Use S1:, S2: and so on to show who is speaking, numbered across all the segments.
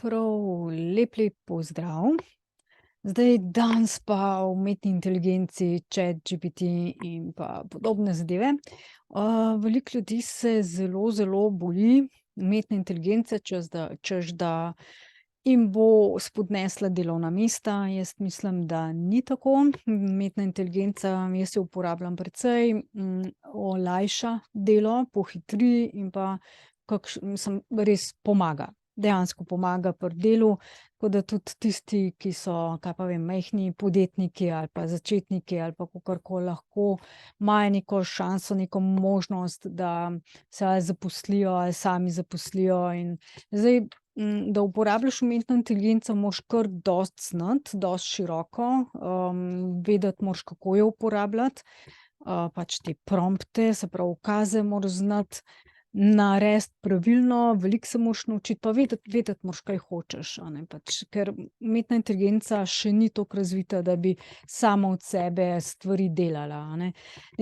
S1: Prav lep pozdrav. Zdaj, danes pa o umetni inteligenci, ChatGPT in pa podobne zadeve. Veliko ljudi se zelo boji umetne inteligence, češ da jim bo spodnesla delovna mesta. Jaz mislim, da ni tako. Umetna inteligenca, jaz jo uporabljam precej, olajša delo, pohitri in pa mislim, res pomaga. Dejansko pomaga pri delu, tako da tudi tisti, ki so, kaj pa vem, majhni podjetniki ali pa začetniki ali pa kakorkoli, lahko imajo neko šanso, neko možnost, da se ali zaposlijo ali sami zaposlijo. In zdaj, da uporabljaš umetno inteligenco, moraš kar dosti znati, dosti široko, vedeti moraš, kako jo uporabljati, pač te prompte, se pravi ukaze moraš znati narediti pravilno, veliko se moraš naučiti, pa vedeti moraš, kaj hočeš, a ne, pač, ker umetna inteligenca še ni toliko razvita, da bi sama od sebe stvari delala, a ne.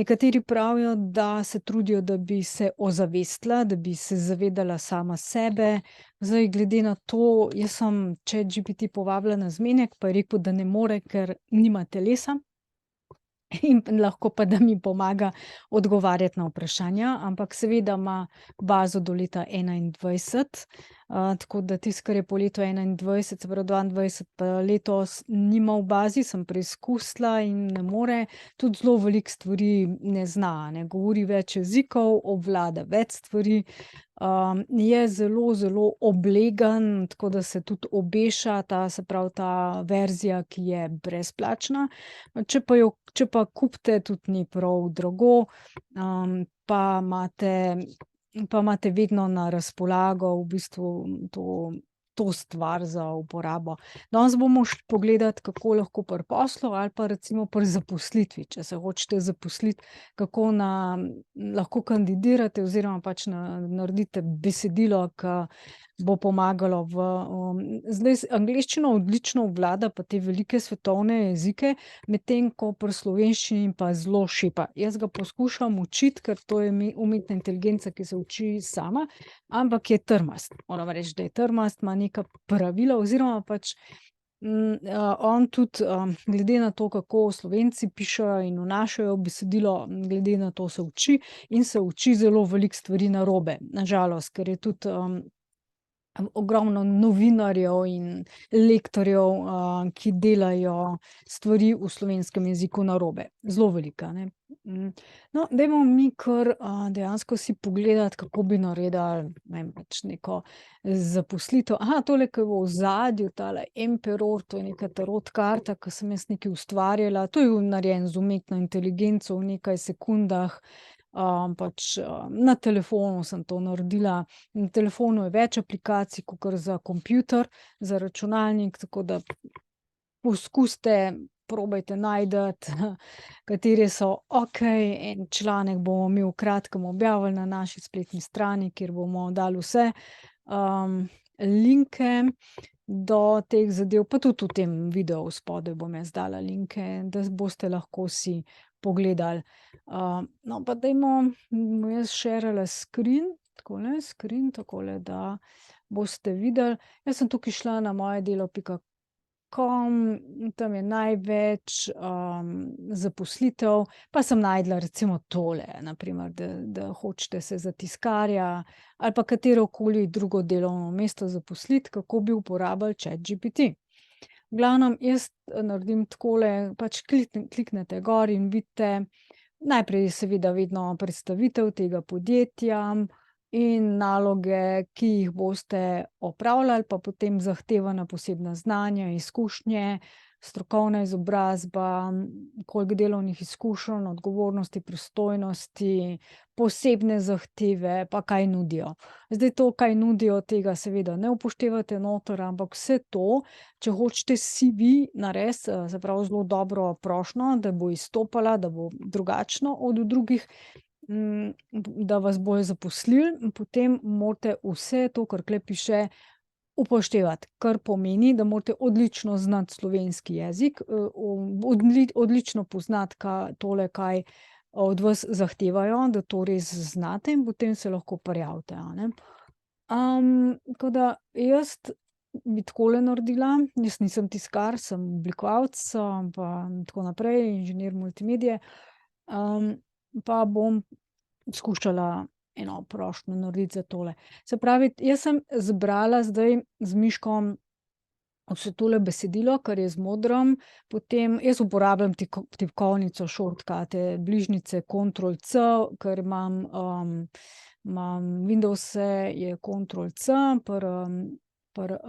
S1: Nekateri pravijo, da se trudijo, da bi se ozavestila, da bi se zavedala sama sebe. Zdaj, glede na to, jaz sem ChatGPT povabila na zmenek, pa je rekel, da ne more, ker nima telesa. In lahko pa, da mi pomaga odgovarjati na vprašanja, ampak seveda ima bazo do leta 2021, tako da tisto, kar je po letu 2021, se pravi 2022 pa letos, nima v bazi, sem preizkusila in ne more. Tudi zelo veliko stvari ne zna, a ne, govori več jezikov, obvlada več stvari, je zelo oblegan, tako da se tudi obeša se pravi ta verzija, ki je brezplačna. Če pa kupite, tudi ni prav drago, pa imate vedno na razpolago v bistvu to stvar za uporabo. Danes bomo šli pogledat, kako lahko pri poslu ali pa recimo pri zaposlitvi, če se hočete zaposliti, kako lahko kandidirate oziroma pač naredite besedilo, ke bo pomagalo zdaj angleščino odlično obvlada pa te velike svetovne jezike, medtem ko pri slovenščini pa zelo šepa. Jaz ga poskušam učiti, ker to je umetna inteligenca, ki se uči sama, ampak je trmast. Moram reči, da je trmast, ima neka pravila oziroma pač, on tudi, glede na to, kako Slovenci pišejo in vnašajo v besedilo, glede na to se uči in se uči zelo veliko stvari narobe, na žalost, ker je tudi, ogromno novinarjev in lektorjev, ki delajo stvari v slovenskem jeziku narobe. Zelo veliko, a ne. No, dajmo mi kar, dejansko si pogledati, kako bi naredili, ne vem, pač neko zaposlitev. Tole, ke je v ozadju, tale Emperor, to je neka tarot karta, ke sem jaz nekaj ustvarjala, to je narejeno z umetno inteligenco v nekaj sekundah. Pač, na telefonu sem to naredila. Na telefonu je več aplikacij kakor za kompjuter, za računalnik, tako da poskusite, probajte najti, katere so okej. En članek bomo mi v kratkem objavili na naši spletni strani, kjer bomo dali vse, linke do teh zadev, pa tudi v tem videu spodaj bom jaz dala linke, da boste lahko si pogledali. No, pa bom jaz sharala screen, takole, da boste videli. Jaz sem tukaj šla na mojedelo.com, tam je največ, zaposlitev, pa sem našla recimo tole, na primer, da hočete se za tiskarja ali pa katerokoli drugo delovno mesto zaposliti, kako bi uporabili ChatGPT. V glavnem, jaz naredim takole, pač kliknete gor in vidite najprej seveda vedno predstavitev tega podjetja in naloge, ki jih boste opravljali, pa potem zahtevana posebna znanja, izkušnje, strokovna izobrazba, koliko delovnih izkušenj, odgovornosti, pristojnosti, posebne zahteve, pa kaj nudijo. Zdaj to, kaj nudijo, tega seveda ne upoštevate noter, ampak vse to, če hočete CV narediti, se pravi zelo dobro prošnjo, da bo izstopala, da bo drugačna od drugih, da vas bojo zaposlili, potem morate vse to, kar tule piše, upoštevati, kar pomeni, da morate odlično znati slovenski jezik, odlično poznati, tole, kaj od vas zahtevajo, da to res znate, in potem se lahko prijavite, a ne. Tako da jaz bi takole naredila. Jaz nisem tiskar, sem oblikovalec, pa tako naprej, inženir multimedije. Pa bom skušala eno prošnjo narediti za tole. Se pravi, jaz sem zbrala zdaj z miškom vse tole besedilo, kar je z modrom, potem jaz uporabljam tipkovnico shortcute, bližnjice Ctrl+C, ker imam Windowse, je Ctrl+C, pri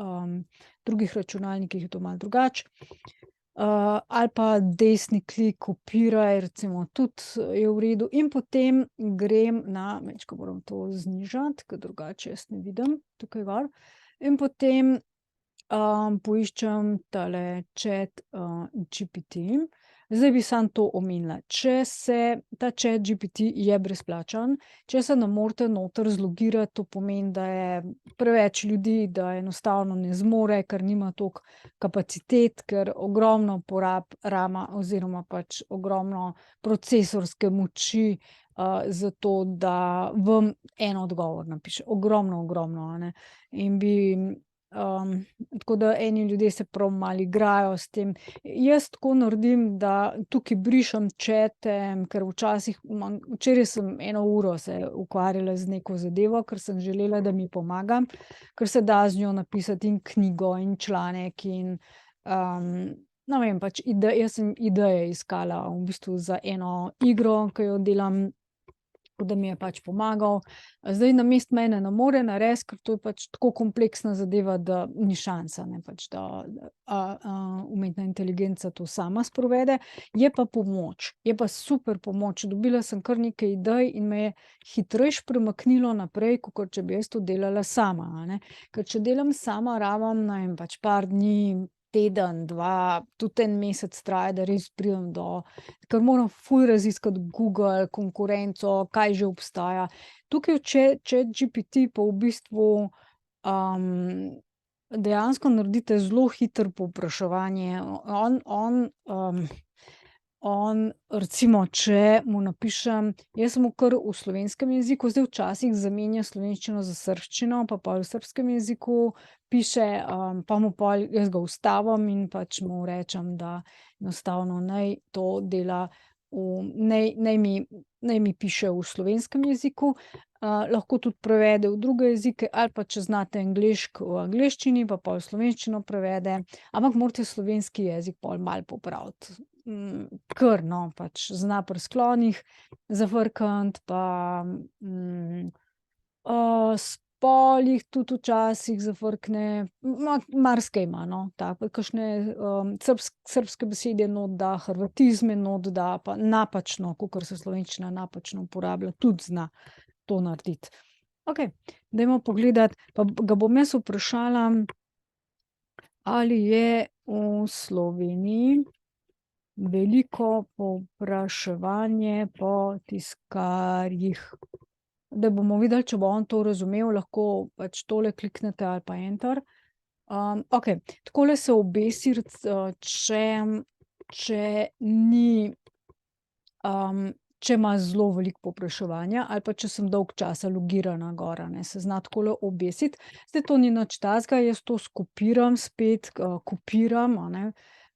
S1: drugih računalnikih je to malo drugače. Ali pa desni klik, kopiraj, recimo tudi je v redu, in potem grem majčkeno moram to znižati, ker drugače jaz ne vidim tukaj gor, in potem poiščem tale ChatGPT. Zdaj bi samo to omenila. Če se ta ChatGPT je brezplačen, če se ne morete noter zlogirati, to pomeni, da je preveč ljudi, da enostavno ne zmore, ker nima toliko kapacitet, ker ogromno porab rama oziroma pač ogromno procesorske moči, zato da vam en odgovor napiše. Ogromno, a ne. In bi tako da eni ljudje se prav malo igrajo s tem. Jaz tako naredim, da tukaj brišem čete, ker včasih včeraj sem 1 uro se ukvarjala z neko zadevo, ker sem želela, da mi pomaga, ker se da z njo napisati in knjigo in članek in, ne vem, pač jaz sem ideje iskala v bistvu za eno igro, ke jo delam, da mi je pač pomagal. Zdaj namesto mene ne more narediti, ker to je pač tako kompleksna zadeva, da ni šanse, ne, pač da umetna inteligenca to sama sprovede. Je pa pomoč, je pa super pomoč. Dobila sem kar nekaj idej in me je hitreje premaknilo naprej, kakor če bi jaz to delala sama, a ne. Ker če delam sama, rabim, ne vem, pač par dni, teden, 2, tudi 1 mesec traja, da res pridem ker moram ful raziskati Google, konkurenco, kaj že obstaja. Tukaj v ChatGPT pa v bistvu dejansko naredite zelo hitro povpraševanje. On recimo, če mu napišem, jaz sem mu kar v slovenskem jeziku, zdaj včasih zamenja slovenščino za srbščino, pa pol v srbskem jeziku piše, pa mu pol jaz ga ustavim in pač mu rečem, da enostavno naj to dela naj mi piše v slovenskem jeziku. Lahko tudi prevede v druge jezike, ali pa če znate angleško, v angleščini, pa pol v slovenščino prevede, ampak morate slovenski jezik pol malo popraviti. Kar, no, pač zna pri sklonih zafrkniti pa spol jih tudi včasih zafrkne, marsikaj ima, no, tako, kakšne srbske besede not da, hrvatizme not da, pa napačno, kakor se slovenščina napačno uporablja, tudi zna to narediti. Okej, dajmo pogledati, pa ga bom jaz vprašala, ali je v Sloveniji veliko povpraševanje po tiskarjih. Da bomo videli, če bo on to razumel, lahko pač tole kliknete ali pa enter. Okej, takole se obesi, če ni, če ima zelo veliko povpraševanja ali pa če sem dolgo časa logirana gor, a ne, se zna takole obesiti. Zdaj to ni nič takega, jaz to skopiram spet, kopiram, a ne,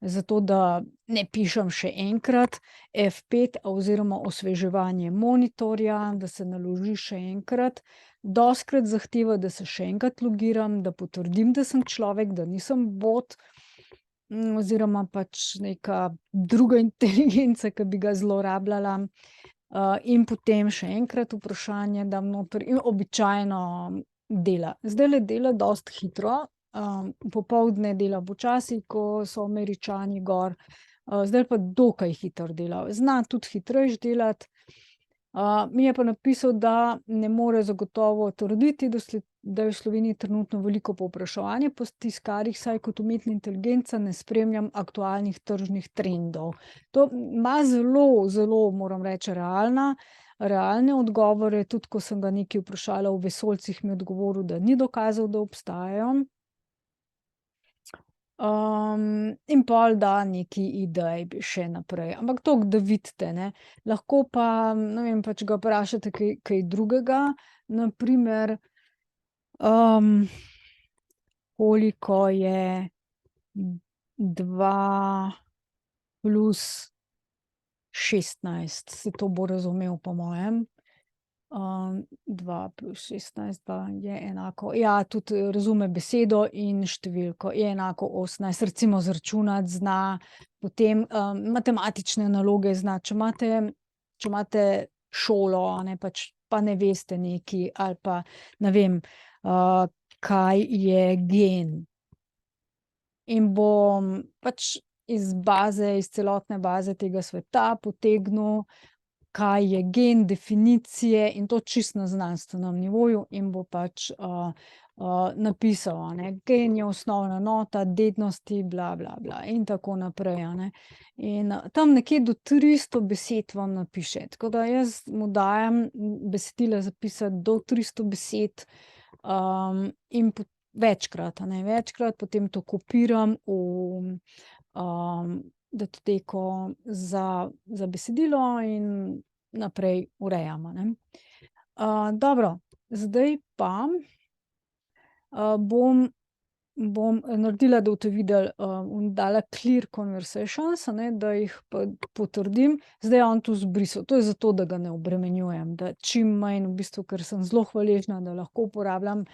S1: zato da ne pišem še enkrat, F5 oziroma osveževanje monitorja, da se naloži še enkrat. Dostikrat zahteva, da se še enkrat logiram, da potrdim, da sem človek, da nisem bot, oziroma pač neka druga inteligenca, ki bi ga zlorabljala. In potem še enkrat vprašanje dam noter in običajno dela. Zdajle dela dosti hitro, popoldne dela počasi, ko so Američani gor, zdaj pa dokaj hitro dela. Zna tudi hitreje delati. Mi je pa napisal, da ne more zagotovo trditi, da je v Sloveniji trenutno veliko povpraševanje po tiskarjih, saj kot umetna inteligenca ne spremljam aktualnih tržnih trendov. To ima zelo, zelo, moram reči, realne odgovore, tudi ko sem ga nekaj vprašala o vesoljcih, mi je odgovoril, da ni dokazal, da obstajajo. In pol da nekaj idej še naprej, ampak toliko, da vidite, ne. Lahko pa, ne vem, pač ga vprašate kaj drugega, na primer, koliko je 2 plus 16. Se to bo razumel po mojem. 2 plus 16 pa je enako, ja, tudi razume besedo in številko, je enako 18, recimo zračunati zna, potem matematične naloge zna, če imate šolo, a ne, pač pa ne veste nekaj, ali pa ne vem, kaj je gen. In bom pač iz celotne baze tega sveta potegnil, kaj je gen, definicije in to čisto na znanstvenem nivoju in bo pač napisal, a ne, gen je osnovna enota dednosti, bla, bla, bla in tako naprej, a ne. In tam nekje do 300 besed vam napiše, tako da jaz mu dajem besedila zapisati do 300 besed in večkrat, a ne, potem to kopiram v datoteko za besedilo in naprej urejam, a ne. Dobro, zdaj pa bom naredila, da boste videli, dala clear conversations, a ne, da jih potrdim. Zdaj je on to zbrisal, to je zato, da ga ne obremenjujem, da čim manj v bistvu, ker sem zelo hvaležna, da lahko uporabljam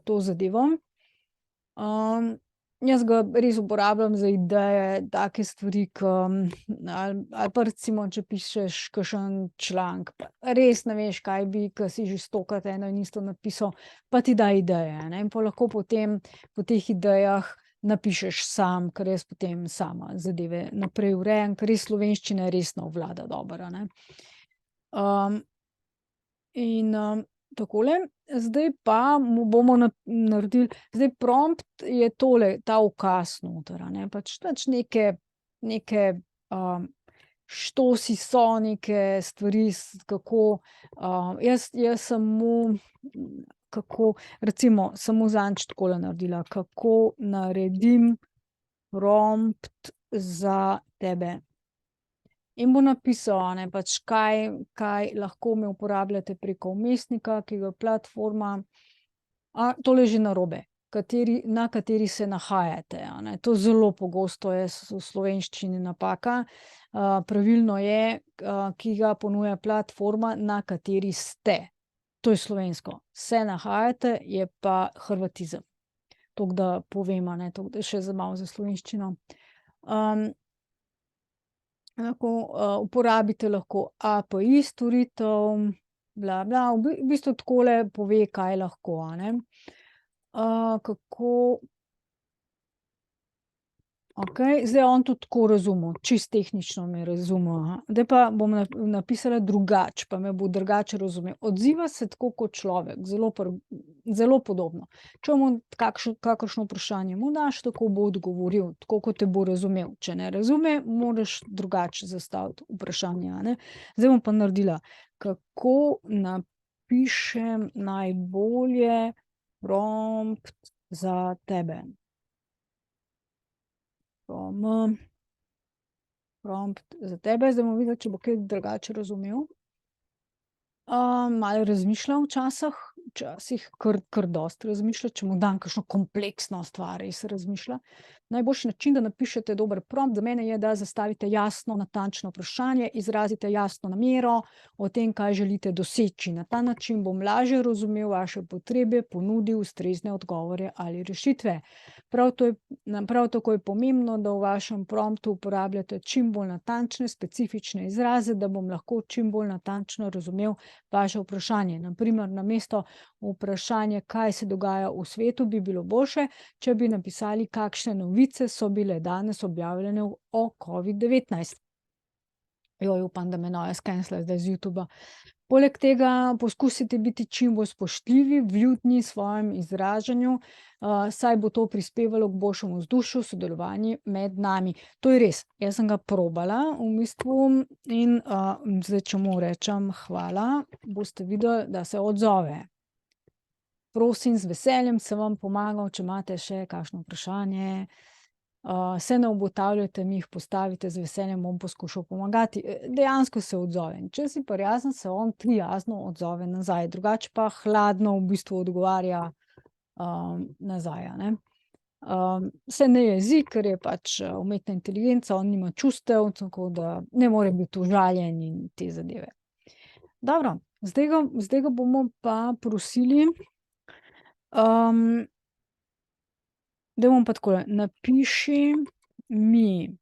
S1: to zadevo. Jaz ga res uporabljam za ideje, take stvari, ali pa recimo, če pišeš kakšen članek, pa res ne veš, kaj bi, ke si že stokrat eno in isto napisal, pa ti da ideje, a ne, in pol lahko potem po teh idejah napišeš sam, ker jaz potem sama zadeve naprej urejam, ker res slovenščina res ne obvlada dobro, a ne. In takole, zdaj pa mu bomo naredili, zdaj prompt je tole, ta ukaz noter, a ne, pač neke štosi so, neke stvari, kako jaz samo kako, recimo, samo zadnjič takole naredila, kako naredim prompt za tebe. In bo napisal, a ne, pač kaj lahko me uporabljate preko vmesnika, ki ga platforma, tole je že narobe, na kateri se nahajate, a ne, to zelo pogosto je v slovenščini napaka. Pravilno je, ki ga ponuja platforma, na kateri ste. To je slovensko, se nahajate, je pa hrvatizem. Toliko, da povem, a ne, toliko, še malo za slovenščino. Lahko uporabite lahko API storitev, bla, bla, v bistvu takole pove, kaj lahko, a ne. Kako okej, zdaj je on to tako razumel, čisto tehnično me je razumel, Zdaj pa bom napisala drugače, pa me bo drugače razumel. Odziva se tako kot človek, zelo podobno. Če mu kakršno vprašanje mu daš, tako bo odgovoril, tako kot te bo razumel. Če ne razume, moraš drugače zastaviti vprašanje, a ne. Zdaj bom pa naredila, kako napišem najbolje prompt za tebe. Prompt za tebe, zdaj bomo videli, če bo kaj drugače razumel. Malo razmišlja včasih kar dosti razmišlja, če mu dam kakšno kompleksno stvar, res razmišlja. Najboljši način, da napišete dober prompt za mene, je, da zastavite jasno, natančno vprašanje, izrazite jasno namero o tem, kaj želite doseči. Na ta način bom lažje razumel vaše potrebe, ponudil ustrezne odgovore ali rešitve. Prav tako je pomembno, da v vašem promptu uporabljate čim bolj natančne, specifične izraze, da bom lahko čim bolj natančno razumel vaše vprašanje. Na primer, namesto vprašanja, kaj se dogaja v svetu, bi bilo boljše, če bi napisali, kakšne novice so bile danes objavljene o COVID-19. Upam, da me ne skenslajo zdaj z YouTuba. Poleg tega poskusite biti čim bolj spoštljivi, vljudni v svojem izražanju, saj bo to prispevalo k boljšemu vzdušju, sodelovanju med nami. To je res, jaz sem ga probala v bistvu in zdaj, če mu rečem hvala, boste videli, da se odzove. Prosim, z veseljem sem vam pomagal, če imate še kakšno vprašanje, se ne obotavljajte, mi jih postavite, z veseljem bom poskušal pomagati. Dejansko se odzove. Če si prijazen, se on prijazno odzove nazaj, drugače pa hladno v bistvu odgovarja, nazaj, a ne. Se ne jezi, ker je pač umetna inteligenca, on nima čustev, tako da ne more biti užaljen in te zadeve. Dobro, zdaj ga bomo pa prosili, dajmo pa takole, napiši mi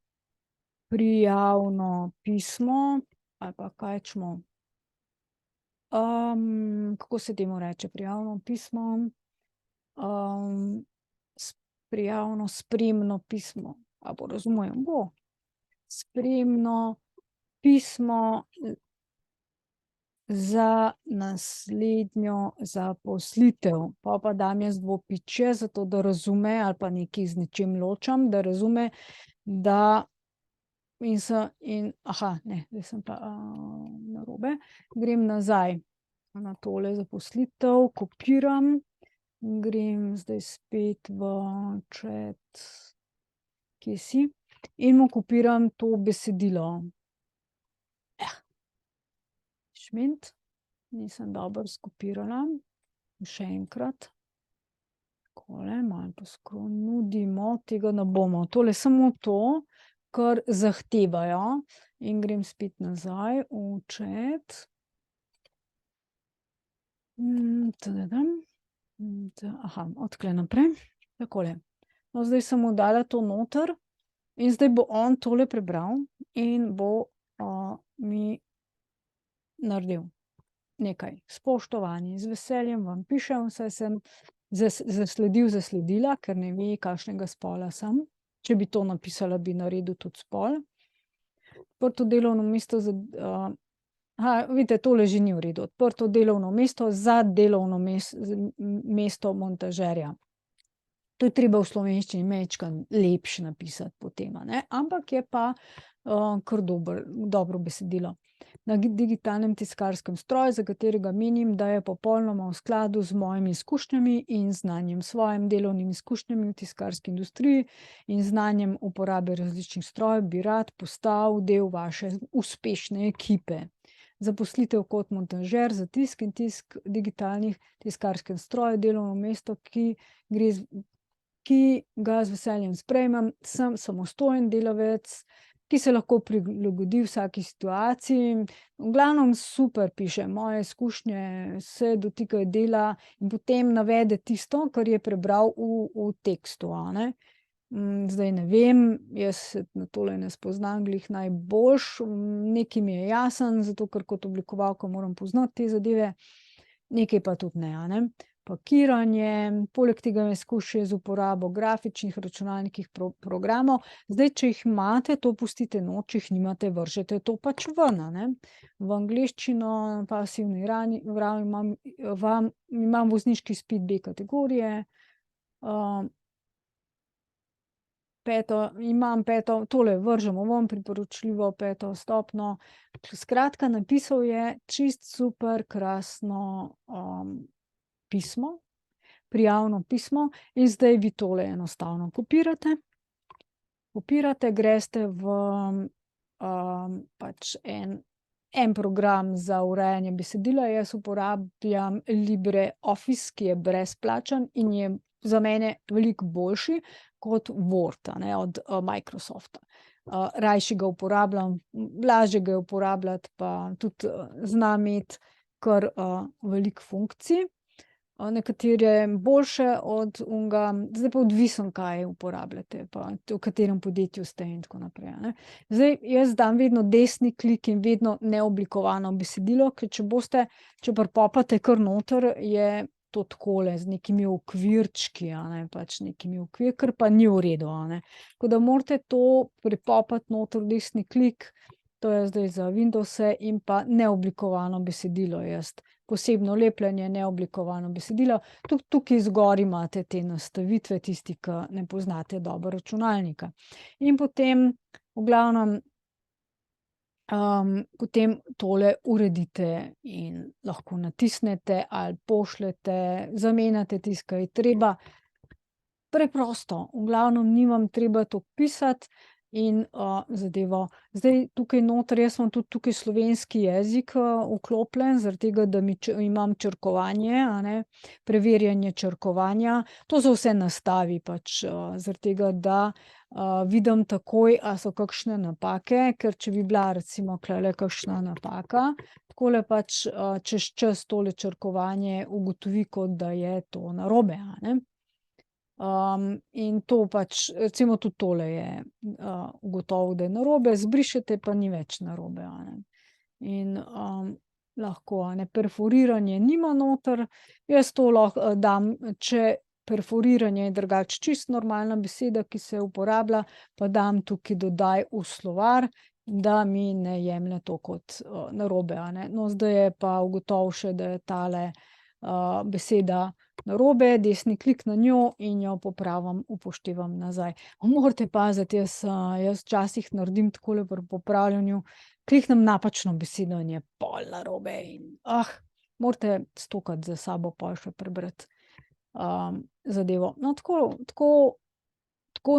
S1: prijavno pismo, ali pa kaj čemo. Kako se temu reče, prijavno pismo? Prijavno spremno pismo. A bo razumel? Bo. Spremno pismo za naslednjo zaposlitev. Pa dam jaz dvopičje, zato da razume, ali pa nekaj z nečim ločam, da razume, da zdaj sem pa narobe. Grem nazaj na tole zaposlitev, kopiram, grem zdaj spet v chat, kje si, in mu kopiram to besedilo. Šment, nisem dobro skopirala. Še enkrat. Takole, malo nudimo, tega ne bomo. Tole samo to, kar zahtevajo. In grem spet nazaj v chat. Odkle naprej. Takole. No, zdaj sem mu dala to noter in zdaj bo on tole prebral in bo mi naredil nekaj. Spoštovani, z veseljem vam pišem, saj sem zasledila, ker ne ve, kakšnega spola sem. Če bi to napisala, bi naredil tudi spol. Odprto delovno mesto za... vidite, tole že ni v redu. Odprto delovno mesto za delovno mesto montažerja. To je treba v slovenščini majčkeno lepše napisati potem, ne? Ampak je pa kar dobro besedilo. Na digitalnem tiskarskem stroju, za katerega menim, da je popolnoma v skladu z mojimi izkušnjami in znanjem, svojim delovnimi izkušnjami v tiskarski industriji in znanjem uporabe različnih strojev, bi rad postal del vaše uspešne ekipe. Zaposlitev kot montažer za tisk in tisk digitalnih tiskarskem stroju, delovno mesto, ki ga z veseljem sprejmem, sem samostojen delavec, ki se lahko prilagodi vsaki situaciji. V glavnem super piše, moje izkušnje se dotikajo dela in potem navede tisto, kar je prebral v tekstu, a ne. Zdaj ne vem, jaz se na tole ne spoznam glih najboljš, nekaj mi je jasen, zato ker kot oblikovalka moram poznati te zadeve, nekaj pa tudi ne, a ne. Pakiranje, poleg tega me izkušnje z uporabo grafičnih računalniških programov. Zdaj, če jih imate, to pustite not, če jih nimate, vržete to pač ven, a ne. V angleščino, pasivni imam vozniški izpit B kategorije, imam peto, tole vržemo ven, priporočljivo 5. stopnjo. Skratka, napisal je čisto super krasno pismo, prijavno pismo, in zdaj vi tole enostavno kopirate, greste v pač en program za urejanje besedila. Jaz uporabljam LibreOffice, ki je brezplačen in je za mene veliko boljši kot Word, a ne, od Microsofta. Rajši ga uporabljam, lažje ga je uporabljati, pa tudi zna imeti kar veliko funkcij. Nekatere boljše od onega, zdaj pa odvisno, kaj uporabljate, pa v katerem podjetju ste in tako naprej, a ne. Zdaj, jaz dam vedno desni klik in vedno neoblikovano besedilo, ker če pripopate kar noter, je to takole z nekimi okvirčki, a ne, pač nekimi kar pa ni v redu, a ne. Tako da morate to pripopati noter desni klik, to je zdaj za Windowse, in pa neoblikovano besedilo, jaz posebno lepljenje, neoblikovano besedilo. Tudi tukaj zgoraj imate te nastavitve, tisti, ki ne poznate dobro računalnika. In potem v glavnem potem tole uredite in lahko natisnete ali pošljete, zamenjate tisto, kar je treba. Preprosto, v glavnem ni vam treba to pisati. in zadevo. Zdaj tukaj noter, jaz imam tudi tukaj slovenski jezik vklopljen, zaradi tega, da imam črkovanje, a ne, preverjanje črkovanja. To so vse nastavi pač, zaradi tega, da vidim takoj, a so kakšne napake, ker če bi bila recimo tulele kakšna napaka, takole pač čez čas tole črkovanje ugotovi, kot da je to narobe, a ne. In to pač, recimo tudi tole je ugotovil, da je narobe, zbrišete, pa ni več narobe, a ne. In lahko, a ne, perforiranje nima noter, jaz to lahko dam, če perforiranje je drugače čisto normalna beseda, ki se uporablja, pa dam tukaj dodaj v slovar, da mi ne jemlje to kot narobe, a ne. No, zdaj je pa ugotovil še, da je tale beseda narobe, desni klik na njo in jo popravim, upoštevam nazaj. Morate paziti, jaz včasih naredim takole pri popravljanju, kliknem napačno besedo in je pol narobe in morate stokati za sabo pol še prebrati zadevo. No, tako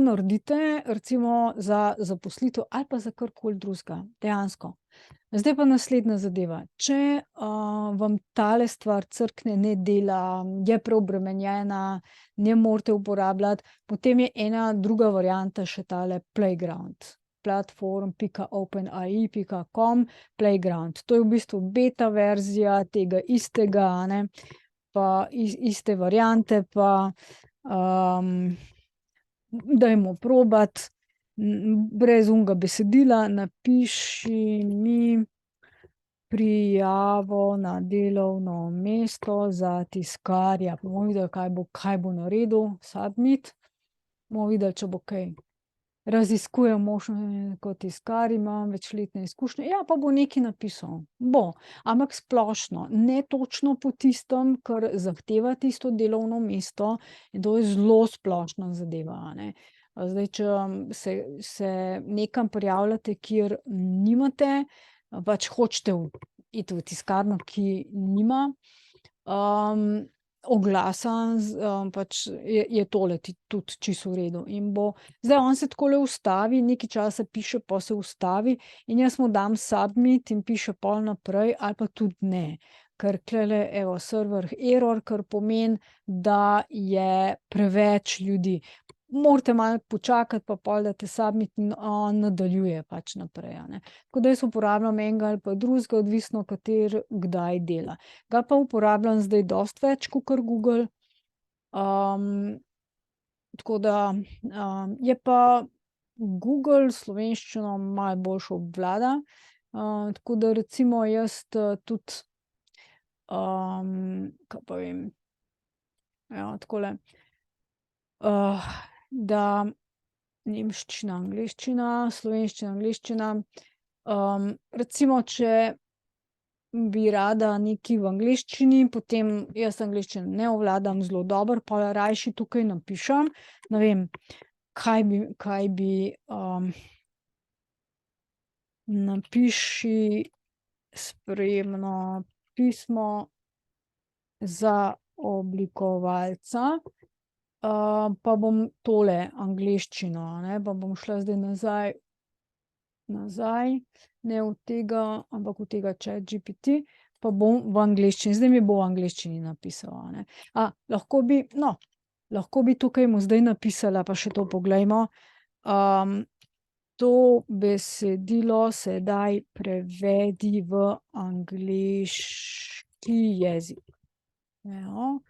S1: naredite recimo za zaposlitev ali pa za karkoli drugega, dejansko. Zdaj pa naslednja zadeva. Če vam tale stvar crkne, ne dela, je preobremenjena, ne morete uporabljati, potem je ena druga varianta še tale Playground. Platform.openai.com Playground. To je v bistvu beta verzija tega istega, a ne, pa iste variante, pa dajmo probati. Brez onega besedila napiši mi prijavo na delovno mesto za tiskarja. Bomo videli, kaj bo naredil. Submit. Bomo videli, če bo kaj. Raziskujem možnosti kot tiskar, imam večletne izkušnje. Ja, pa bo nekaj napisal. Bo, ampak splošno, ne točno po tistem, kar zahteva tisto delovno mesto, in to je zelo splošna zadeva, a ne. Zdaj, če se nekam prijavljate, kjer nimate, pač hočete iti v tiskarno, ki nima oglasa, pač je tole tudi čisto v redu in bo. Zdaj on se takole ustavi, nekaj časa piše, pol se ustavi in jaz mu dam submit in piše pol naprej ali pa tudi ne. Ker tulele, evo, server error, kar pomeni, da je preveč ljudi. Morate malo počakati, pa pol date submit in on nadaljuje pač naprej, a ne. Tako da jaz uporabljam enega ali pa drugega, odvisno, kateri kdaj dela. Ga pa uporabljam zdaj dosti več kakor Google. Tako da je pa Google slovenščino malo boljše obvlada. Tako da recimo jaz tudi kaj pa vem, ja, takole, da nemščina, angleščina, slovenščina, angleščina. Recimo, če bi rada nekaj v angleščini, potem jaz angleščine ne obvladam zelo dobro, pol rajši tukaj napišem, ne vem, kaj bi napiši sprejemno pismo za oblikovalca. Pa bom tole angleščino, a ne, pa bom šla zdaj nazaj, ne v tega, ampak v tega ChatGPT, pa bom v angleščini, zdaj mi bo v angleščini napisal, a ne. Lahko bi tukaj mu zdaj napisala, pa še to poglejmo. To besedilo sedaj prevedi v angleški jezik. Evo.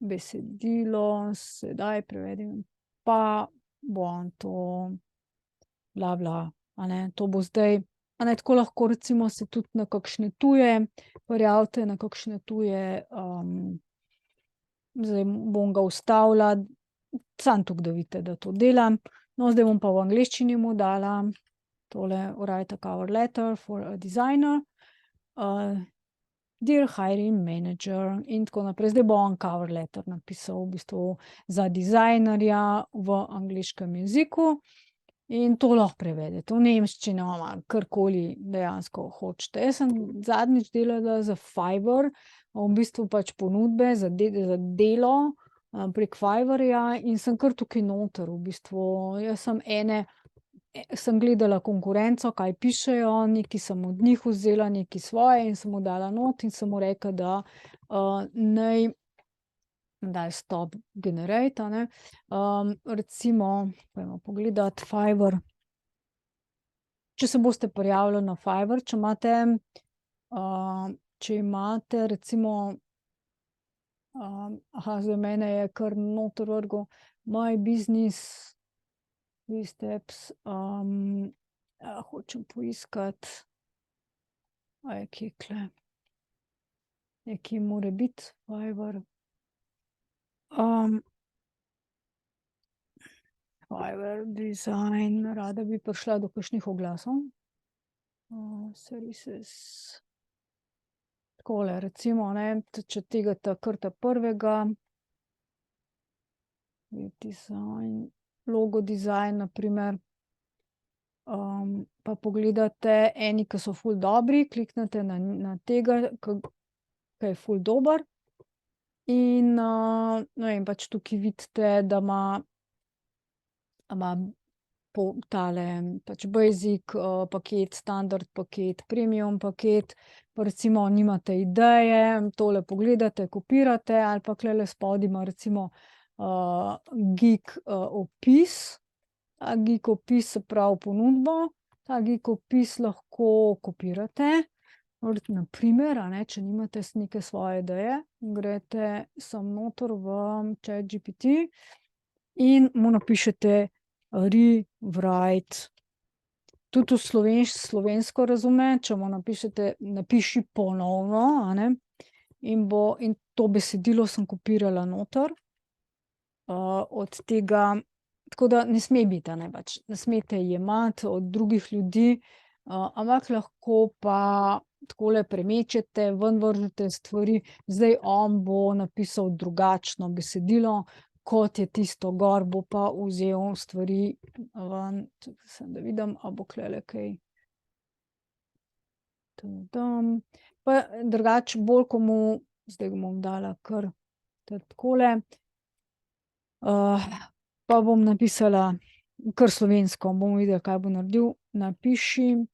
S1: Besedilo sedaj prevedim, pa bo on to bla, bla, a ne, to bo zdaj, a ne, tako lahko recimo se tudi na kakšne tuje prijavite, na kakšne tuje, zdaj bom ga ustavila, samo toliko, da vidite, da to delam. No, zdaj bom pa v angleščini mu dala tole write a cover letter for a designer. Dear hiring manager in tako naprej. Zdaj bo on cover letter napisal v bistvu za dizajnerja v angleškem jeziku in to lahko prevedete v nemščino ali karkoli dejansko hočete. Jaz sem zadnjič delala za Fiverr, v bistvu pač ponudbe za delo prek Fiverrja in sem kar tukaj noter v bistvu. Jaz sem sem gledala konkurenco, kaj pišejo, nekaj sem od njih vzela, nekaj svoje in sem mu dala not in sem mu rekla, da naj daj stop generate, ne. Recimo, pojdimo pogledat Fiverr. Če se boste prijavili na Fiverr, če imate recimo, zdaj mene je kar noter vrgel, My Business, 3 steps, hočem poiskati, a je kje tule? Nekje mora biti Fiverr. Fiverr design, rada bi prišla do kakšnih oglasov. Services. Takole recimo, ne, če tega kar prvega. Design, logo dizajn na primer. Pa pogledate eni, ki so ful dobri, kliknete na tega, ke je ful dober. In, ne vem, pač tukaj vidite, da ima tale pač basic, paket, standard paket, premium paket. Pa recimo nimate ideje, tole pogledate, kopirate ali pa tulele spodaj ima recimo, geek, opis. Ta geek opis, se pravi ponudbo, ta geek opis lahko kopirate. Na primer, a ne, če nimate neke svoje ideje, greste samo noter v ChatGPT in mu napišete rewrite. Tudi v slovensko razume, če mu napišete, napiši ponovno, a ne, in to besedilo sem kopirala noter. Od tega, tako da ne sme biti, a ne, pač ne smete jemati od drugih ljudi, ampak lahko pa takole premečete, ven vržete stvari. Zdaj on bo napisal drugačno besedilo, kot je tisto gor, bo pa vzel stvari ven. Samo da vidim, a bo tulele kaj. Pa drugače bolj, ko mu, zdaj ga bom dala kar takole. Pa bom napisala kar slovensko, bomo videli, kaj bo naredil. Napiši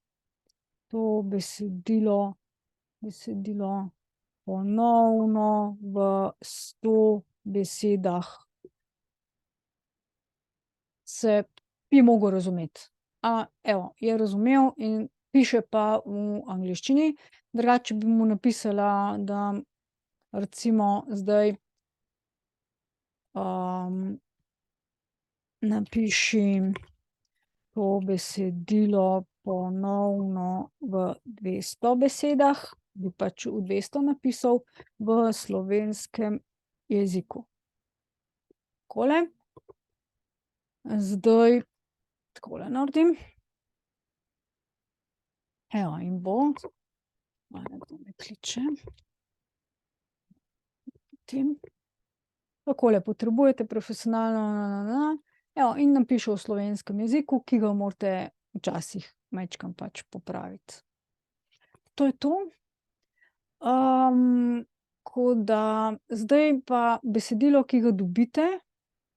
S1: to besedilo ponovno v 100 besedah. Bi mogel razumeti. Evo, je razumel in piše pa v angleščini. Drugače bi mu napisala, da recimo zdaj, napiši to besedilo ponovno v 200 besedah, bi pač v 200 napisal, v slovenskem jeziku. Takole. Zdaj takole naredim. Evo, in bo, nekdo me kliče. Takole, potrebujete profesionalno, evo, in napiše v slovenskem jeziku, ki ga morate včasih majčkeno pač popraviti. To je to. Tako da zdaj pa besedilo, ki ga dobite,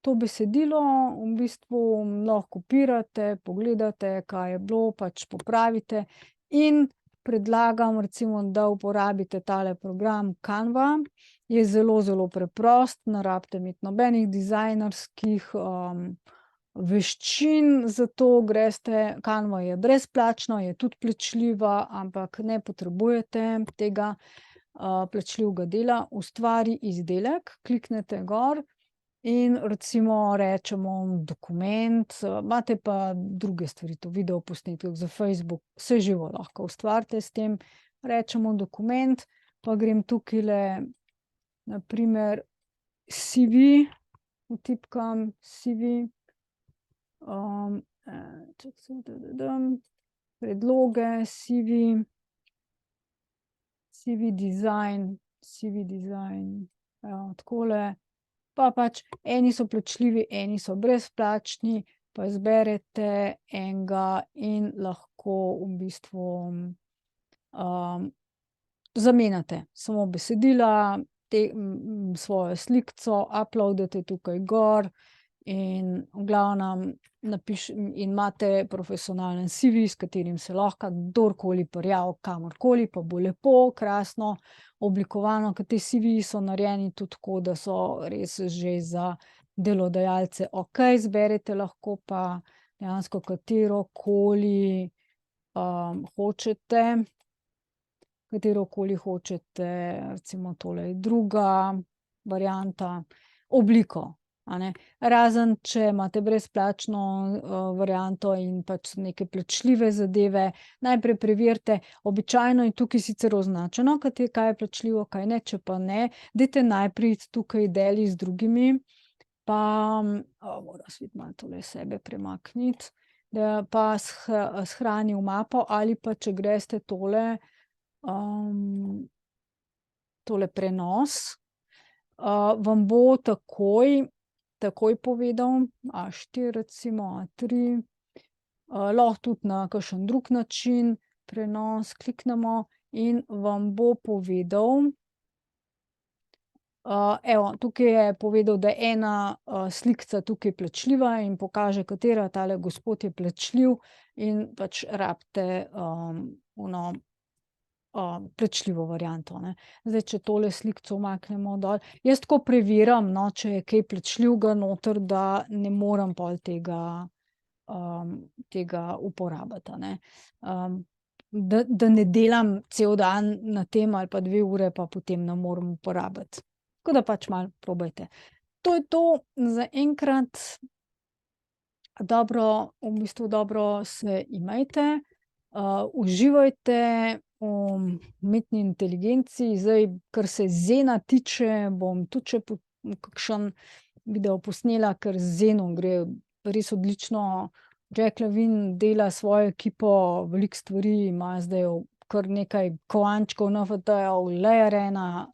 S1: to besedilo v bistvu lahko kopirate, pogledate, kaj je bilo, pač popravite in predlagam recimo, da uporabite tale program Canva. Je zelo, zelo preprost, ne rabite imeti nobenih dizajnerskih, veščin za to, greste, Canva je brezplačna, je tudi plačljiva, ampak ne potrebujete tega, plačljivega dela. Ustvari izdelek, kliknete gor in recimo rečemo dokument, imate pa druge stvari, to videoposnetek za Facebook, vse živo lahko ustvarite s tem. Rečemo dokument, pa grem tukajle na primer CV, vtipkam CV, predloge, CV design, takole. Pa pač eni so plačljivi, eni so brezplačni, pa izberete enega in lahko v bistvu, zamenjate samo besedila, svojo slikico uploadate tukaj gor In v glavnem in imate profesionalen CV, s katerim se lahko kdorkoli prijavi kamorkoli, pa bo lepo, krasno oblikovano, ker te CV-ji so narejeni tudi tako, da so res že za delodajalce okej, izberete lahko pa dejansko katerokoli hočete. Katerokoli hočete, recimo tole je druga varianta, obliko, a ne. Razen če imate brezplačno varianto in pač so neke plačljive zadeve, najprej preverite, običajno je tukaj sicer označeno, kaj je plačljivo, kaj ne, če pa ne, dajte najprej iti tukaj deli z drugimi, pa moram spet malo tule sebe premakniti, pa shrani v mapo ali pa če greste tole prenos, vam bo takoj povedal, A4 recimo, A3, lahko tudi na kakšen drug način prenos kliknemo in vam bo povedal, evo, tukaj je povedal, da je ena slikica tukaj plačljiva in pokaže, katera, tale gospod je plačljiv in pač rabite plačljivo varianto, ne. Zdaj, če tole slikico umaknemo dol, jaz tako preverjam, no, če je kaj plačljivega noter, da ne morem pol tega uporabiti, a ne. Da ne delam cel dan na tem ali pa 2 ure, pa potem ne morem uporabiti. Tako da pač malo probajte. To je to zaenkrat. V bistvu dobro se imejte, uživajte v umetni inteligenci. Zdaj, kar se Zena tiče, bom tudi še kakšen video posnela, ker z Zenom gre res odlično. Jack LaVine dela s svojo ekipo veliko stvari, ima zdaj kar nekaj kovančkov NFT-jev, Layer 1,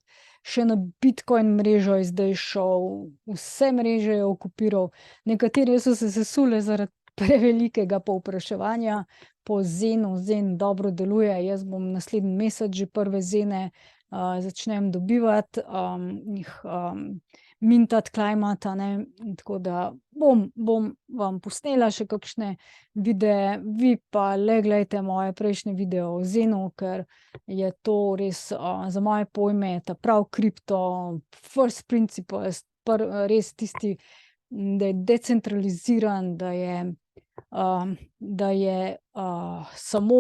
S1: še na Bitcoin mrežo je zdaj šel, vse mreže je okupiral, nekatere so se sesule zaradi prevelikega povpraševanja po Zenu. Zen dobro deluje, jaz bom naslednji mesec že prve Zene začnem dobivati, jih mintati, klejmati, a ne, tako da bom vam posnela še kakšne videe, vi pa le glejte moje prejšnje video o Zenu, ker je to res za moje pojme ta prav kripto, first principles, res tisti, da je decentraliziran, da je samo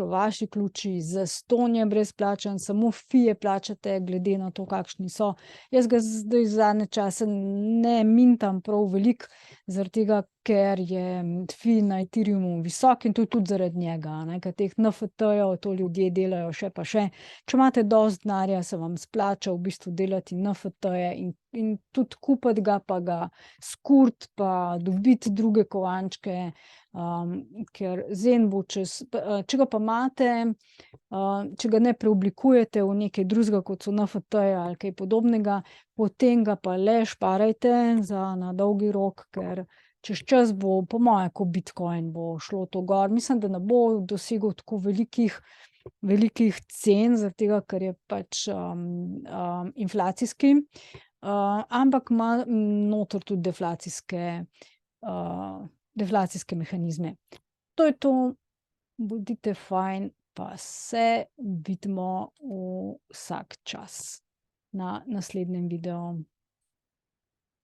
S1: vaši ključi, zastonj je brezplačen, samo fije plačate glede na to, kakšni so. Jaz ga zdaj zadnje čase ne mintam prav veliko, zaradi tega, ker je fi na Ethereumu visok in to je tudi zaradi njega, a ne, ker teh NFT-jev to ljudje delajo še pa še. Če imate dosti denarja, se vam splača v bistvu delati NFT-je in tudi kupiti ga pa ga skuriti pa dobiti druge kovančke, ker Zen bo če ga pa imate, če ga ne preoblikujete v nekaj drugega, kot so NFT-ji ali kaj podobnega, potem ga pa le šparajte na dolgi rok, ker čez čas bo, po moje, ko Bitcoin bo šlo to gor. Mislim, da ne bo dosegel tako velikih cen, zaradi tega, ker je pač inflacijski, ampak ima noter tudi deflacijske mehanizme. To je to, bodite fajn, pa se vidimo vsak čas na naslednjem videu.